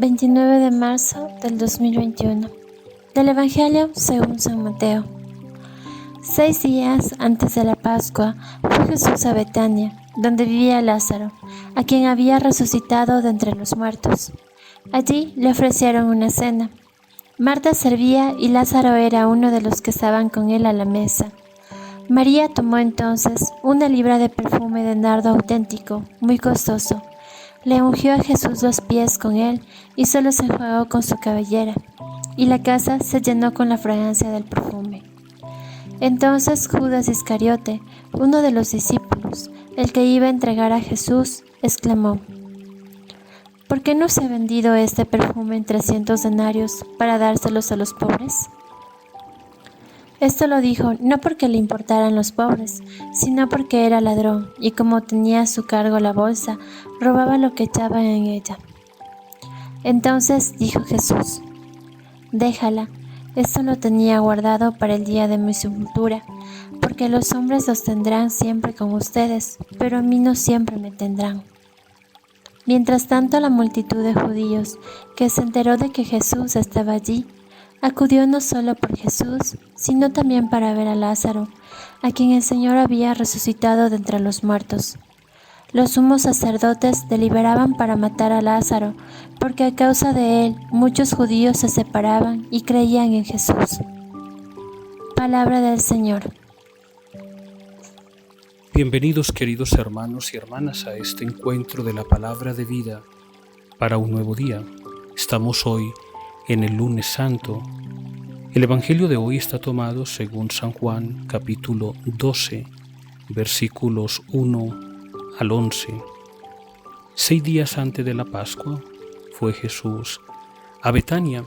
29 de marzo del 2021. Del Evangelio según San Mateo. 6 días antes de la Pascua fue Jesús a Betania, donde vivía Lázaro, a quien había resucitado de entre los muertos. Allí le ofrecieron una cena. Marta servía y Lázaro era uno de los que estaban con él a la mesa. María tomó entonces una libra de perfume de nardo auténtico, muy costoso. Le ungió a Jesús los pies con él y se los enjuagó con su cabellera, y la casa se llenó con la fragancia del perfume. Entonces Judas Iscariote, uno de los discípulos, el que iba a entregar a Jesús, exclamó: ¿Por qué no se ha vendido este perfume en 300 denarios para dárselos a los pobres? Esto lo dijo no porque le importaran los pobres, sino porque era ladrón y como tenía a su cargo la bolsa, robaba lo que echaba en ella. Entonces dijo Jesús: déjala, esto lo tenía guardado para el día de mi sepultura, porque los hombres los tendrán siempre con ustedes, pero a mí no siempre me tendrán. Mientras tanto, la multitud de judíos, que se enteró de que Jesús estaba allí, acudió no solo por Jesús, sino también para ver a Lázaro, a quien el Señor había resucitado de entre los muertos. Los sumos sacerdotes deliberaban para matar a Lázaro, porque a causa de él muchos judíos se separaban y creían en Jesús. Palabra del Señor. Bienvenidos, queridos hermanos y hermanas, a este encuentro de la palabra de vida para un nuevo día. Estamos hoy en el Lunes Santo. El Evangelio de hoy está tomado según San Juan, capítulo 12, versículos 1 al 11. 6 días antes de la Pascua fue Jesús a Betania.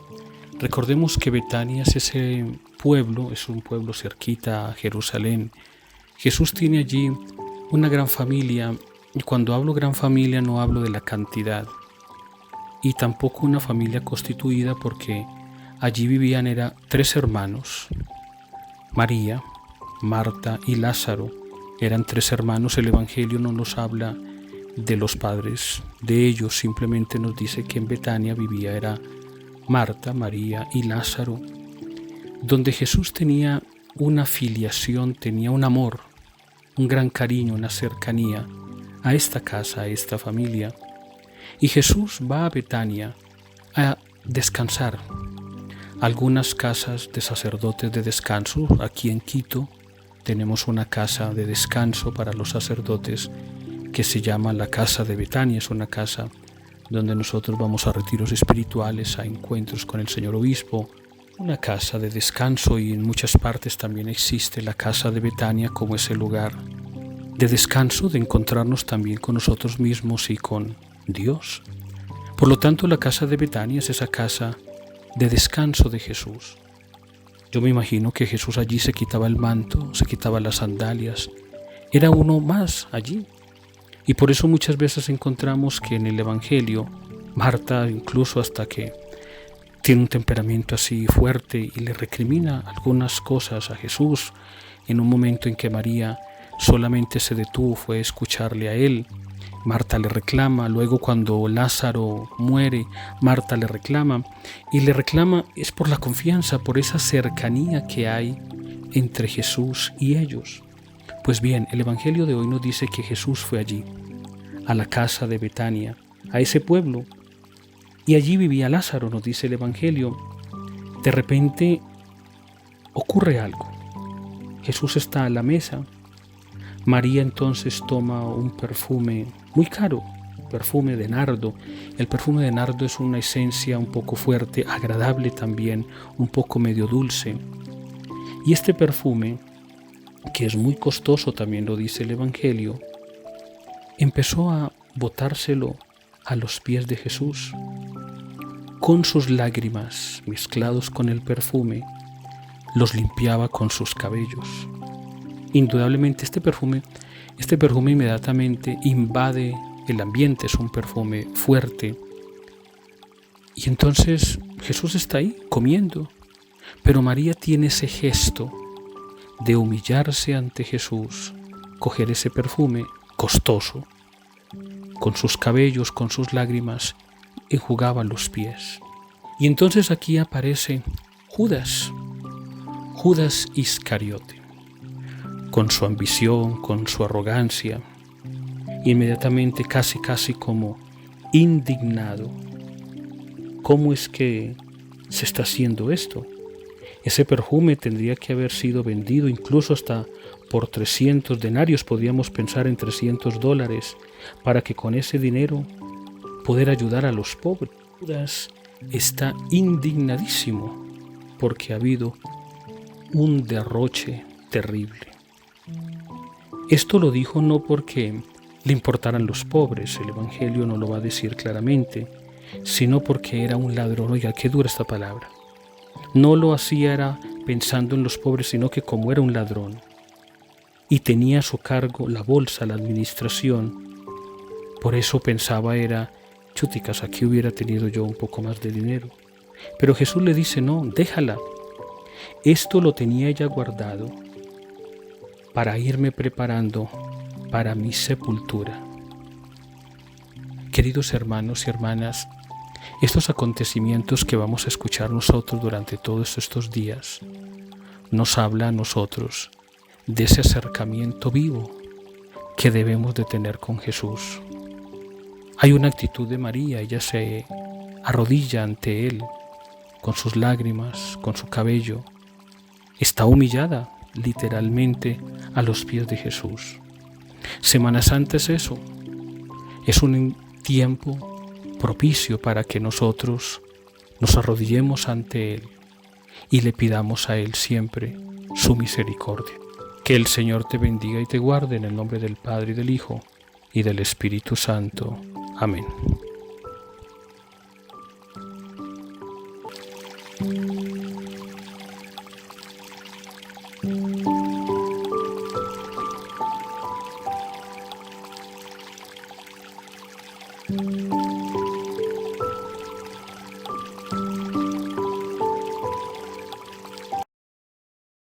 Recordemos que Betania es ese pueblo, es un pueblo cerquita a Jerusalén. Jesús tiene allí una gran familia, y cuando hablo gran familia no hablo de la cantidad, y tampoco una familia constituida, porque allí vivían 3 hermanos, María, Marta y Lázaro. Eran 3 hermanos. El Evangelio no nos habla de los padres de ellos, simplemente nos dice que en Betania vivía Marta, María y Lázaro, donde Jesús tenía una filiación, tenía un amor, un gran cariño, una cercanía a esta casa, a esta familia. Y Jesús va a Betania a descansar. Algunas casas de sacerdotes de descanso, aquí en Quito tenemos una casa de descanso para los sacerdotes que se llama la Casa de Betania. Es una casa donde nosotros vamos a retiros espirituales, a encuentros con el Señor Obispo, una casa de descanso, y en muchas partes también existe la Casa de Betania como ese lugar de descanso, de encontrarnos también con nosotros mismos y con Dios. Por lo tanto, la Casa de Betania es esa casa de descanso de Jesús. Yo me imagino que Jesús allí se quitaba el manto, se quitaba las sandalias, era uno más allí. Y por eso muchas veces encontramos que en el Evangelio, Marta, incluso hasta que tiene un temperamento así fuerte y le recrimina algunas cosas a Jesús, en un momento en que María solamente se detuvo fue escucharle a él. Marta le reclama, luego cuando Lázaro muere, Marta le reclama, y le reclama es por la confianza, por esa cercanía que hay entre Jesús y ellos. Pues bien, el Evangelio de hoy nos dice que Jesús fue allí, a la casa de Betania, a ese pueblo, y allí vivía Lázaro, nos dice el Evangelio. De repente ocurre algo. Jesús está a la mesa. María entonces toma un perfume muy caro, perfume de nardo. El perfume de nardo es una esencia un poco fuerte, agradable también, un poco medio dulce. Y este perfume, que es muy costoso, también lo dice el Evangelio, empezó a botárselo a los pies de Jesús. Con sus lágrimas, mezclados con el perfume, los limpiaba con sus cabellos. Indudablemente este perfume inmediatamente invade el ambiente, es un perfume fuerte. Y entonces Jesús está ahí comiendo, pero María tiene ese gesto de humillarse ante Jesús, coger ese perfume costoso, con sus cabellos, con sus lágrimas, enjugaba los pies. Y entonces aquí aparece Judas Iscariote, con su ambición, con su arrogancia, inmediatamente casi como indignado. ¿Cómo es que se está haciendo esto? Ese perfume tendría que haber sido vendido incluso hasta por 300 denarios, podríamos pensar en $300, para que con ese dinero poder ayudar a los pobres. Judas está indignadísimo porque ha habido un derroche terrible. Esto lo dijo no porque le importaran los pobres, el Evangelio no lo va a decir claramente, sino porque era un ladrón. Oiga, qué dura esta palabra. No lo hacía era pensando en los pobres, sino que como era un ladrón y tenía a su cargo la bolsa, la administración, por eso pensaba era, chuticas, aquí hubiera tenido yo un poco más de dinero. Pero Jesús le dice, no, déjala. Esto lo tenía ella guardado para irme preparando para mi sepultura. Queridos hermanos y hermanas, estos acontecimientos que vamos a escuchar nosotros durante todos estos días nos habla a nosotros de ese acercamiento vivo que debemos de tener con Jesús. Hay una actitud de María, ella se arrodilla ante Él con sus lágrimas, con su cabello, está humillada literalmente a los pies de Jesús. Semana Santa es eso, es un tiempo propicio para que nosotros nos arrodillemos ante Él y le pidamos a Él siempre su misericordia. Que el Señor te bendiga y te guarde en el nombre del Padre y del Hijo y del Espíritu Santo. Amén.